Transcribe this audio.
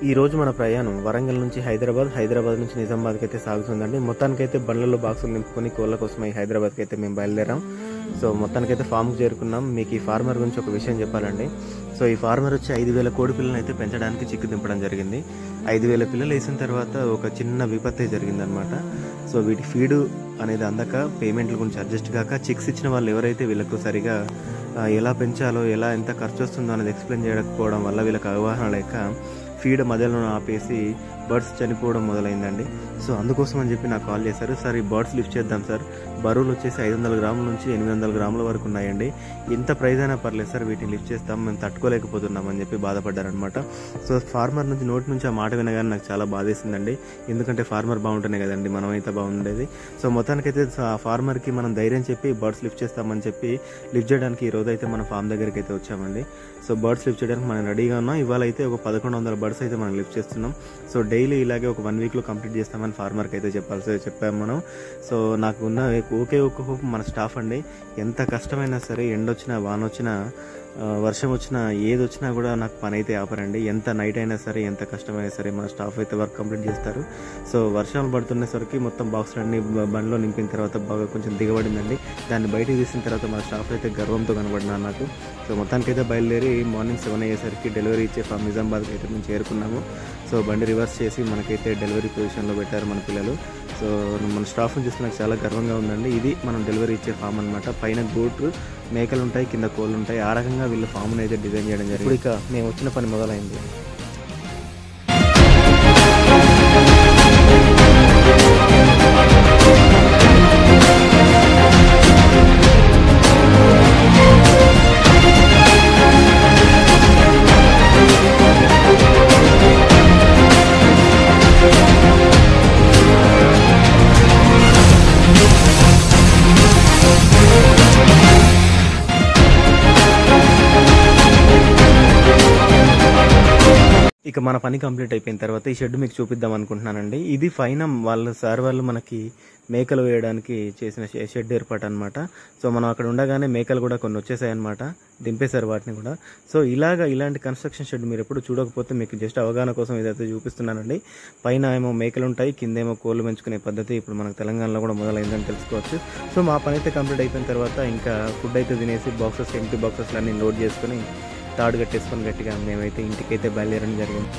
ఈ రోజు మన ప్రయాణం వరంగల్ నుంచి హైదరాబాద్ నుంచి నిజామాబాద్కి అయితే సాగుతుందండి. మొత్తానికైతే బండ్లలో బాక్సులు నింపుకొని కోళ్ళ కోసం హైదరాబాద్కి అయితే మేము బయలుదేరాం. సో మొత్తానికైతే ఫామ్కి చేరుకున్నాం. మీకు ఈ ఫార్మర్ గురించి ఒక విషయం చెప్పాలండి. సో ఈ ఫార్మర్ వచ్చి 5,000 కోడి పిల్లలను అయితే పెంచడానికి చిక్కు దింపడం జరిగింది. 5,000 పిల్లలు వేసిన తర్వాత ఒక చిన్న విపత్తే జరిగిందనమాట. సో వీటి ఫీడు అనేది అందక పేమెంట్ల గురించి అడ్జస్ట్ కాక చిక్స్ ఇచ్చిన వాళ్ళు ఎవరైతే వీళ్ళకు సరిగా ఎలా పెంచాలో ఎంత ఖర్చు వస్తుందో అనేది ఎక్స్ప్లెయిన్ చేయకపోవడం వల్ల వీళ్ళకి అవగాహన లేక ఫీడ్ మధ్యలో ఆపేసి బర్డ్స్ చనిపోవడం మొదలైందండి. సో అందుకోసం అని చెప్పి నాకు కాల్ చేశారు. సార్ ఈ బర్డ్స్ లిఫ్ట్ చేద్దాం సార్, బరువులు వచ్చేసి 500 గ్రాముల నుంచి 800 గ్రాముల వరకు ఉన్నాయండి, ఎంత ప్రైజ్ అయినా పర్లేదు సార్, వీటిని లిఫ్ట్ చేస్తాం, మేము తట్టుకోలేకపోతున్నాం అని చెప్పి బాధపడ్డారనమాట. సో ఫార్మర్ నోటి నుంచి ఆ మాట వినగానే నాకు చాలా బాధేసిందండి. ఎందుకంటే ఫార్మర్ బాగుంటేనే కదండి మనం అయితే బాగుండేది. సో మొత్తానికైతే ఆ ఫార్మర్కి మనం ధైర్యం చెప్పి బర్డ్స్ లిఫ్ట్ చేస్తామని చెప్పి లిఫ్ట్ చేయడానికి ఈ రోజు అయితే మనం ఫామ్ దగ్గరికి అయితే వచ్చామండి. సో బర్డ్స్ లిఫ్ట్ చేయడానికి మనం రెడీగా ఉన్నాం. ఇవాళ అయితే ఒక 1100 బర్డ్స్ అయితే మనం లిఫ్ట్ చేస్తున్నాం. సో డైలీ ఇలాగే ఒక 1 వీక్లో కంప్లీట్ చేస్తామని ఫార్మర్కి అయితే చెప్పాము మనం. సో నాకు ఉన్న ఒకే ఒక్క హోప్ మన స్టాఫ్ అండి. ఎంత కష్టమైనా సరే, ఎండొచ్చినా వాన వచ్చినా వర్షం వచ్చినా ఏది వచ్చినా కూడా నాకు పని అయితే ఆపరండి. ఎంత నైట్ అయినా సరే, ఎంత కష్టమైనా సరే మన స్టాఫ్ అయితే వర్క్ కంప్లీట్ చేస్తారు. సో వర్షాలు పడుతున్నసరికి మొత్తం బాక్సులన్నీ బండిలో నింపిన తర్వాత బాగా కొంచెం దిగబడిందండి. దాన్ని బయటకు తీసిన తర్వాత మన స్టాఫ్ అయితే గర్వంతో కనబడినారు నాకు. సో మొత్తానికైతే బయలుదేరి మార్నింగ్ 7 అయ్యేసరికి డెలివరీ ఇచ్చే ఫామ్ నిజామాబాద్కి అయితే మేము చేరుకున్నాము. సో బండి రివర్స్ చేసి మనకైతే డెలివరీ పొజిషన్లో పెట్టారు మన పిల్లలు. సో మన స్టాఫ్ని చూస్తే నాకు చాలా గర్వంగా ఉందండి. ఇది మనం డెలివరీ ఇచ్చే ఫామ్ అనమాట. పైన గోటు మేకలు ఉంటాయి, కింద కోళ్ళు ఉంటాయి. ఆ రకంగా వీళ్ళు ఫామ్ని అయితే డిజైన్ చేయడం జరిగింది. ఇప్పుడు ఇక మేము వచ్చిన పని మొదలైంది. ఇక మన పని కంప్లీట్ అయిపోయిన తర్వాత ఈ షెడ్ మీకు చూపిద్దాం అనుకుంటున్నానండి. ఇది పైన వాళ్ళు మనకి మేకలు వేయడానికి చేసిన షెడ్ ఏర్పాటు అనమాట. సో మనం అక్కడ ఉండగానే మేకలు కూడా కొన్ని వచ్చేసాయి అనమాట, దింపేశారు వాటిని కూడా. సో ఇలాంటి కన్స్ట్రక్షన్ షెడ్ మీరు ఎప్పుడు చూడకపోతే మీకు జస్ట్ అవగాహన కోసం ఇదైతే చూపిస్తున్నానండి. పైన ఏమో మేకలు ఉంటాయి, కిందేమో కోళ్ళు పెంచుకునే పద్ధతి ఇప్పుడు మనకు తెలంగాణలో కూడా మొదలైందని తెలుసుకోవచ్చు. సో మా పని అయితే కంప్లీట్ అయిపోయిన తర్వాత ఇంకా ఫుడ్ అయితే తినేసి ఎంటీ బాక్సెస్ అన్ని లోడ్ చేసుకుని తాడు కట్టేసుకొని గట్టిగా మేమైతే ఇంటికైతే బయలుదేరడం జరిగింది.